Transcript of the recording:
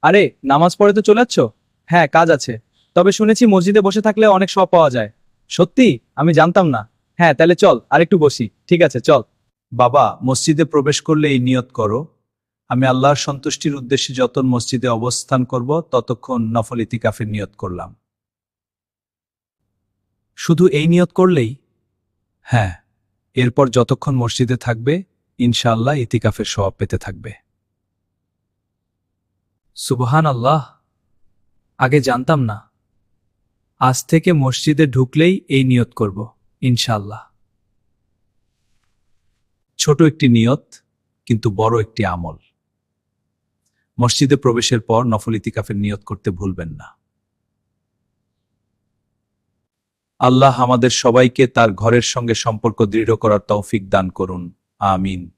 আরে, নামাজ পড়ে তো চলে যাচ্ছ? হ্যাঁ, কাজ আছে। তবে শুনেছি মসজিদে বসে থাকলে অনেক সওয়াব পাওয়া যায়। সত্যি? আমি জানতাম না। হ্যাঁ, তাহলে চল আরেকটু বসি। ঠিক আছে, চল। বাবা, মসজিদে প্রবেশ করলে এই নিয়ত করো, আমি আল্লাহর সন্তুষ্টির উদ্দেশ্যে যত মসজিদে অবস্থান করব ততক্ষণ নফল ইতিকাফের নিয়ত করলাম। শুধু এই নিয়ত করলেই? হ্যাঁ, এরপর যতক্ষণ মসজিদে থাকবে ইনশাআল্লাহ ইতিকাফের সওয়াব পেতে থাকবে। সুবহান আল্লাহ, আগে জানতাম না। আজ থেকে মসজিদে ঢুকলেই এই নিয়ত করব, ইনশাআল্লাহ। ছোট একটি নিয়ত, কিন্তু বড় একটি আমল। মসজিদে প্রবেশের পর নফল ইতিকাফের নিয়ত করতে ভুলবেন না। আল্লাহ আমাদের সবাইকে তার ঘরের সঙ্গে সম্পর্ক দৃঢ় করার তৌফিক দান করুন। আমিন।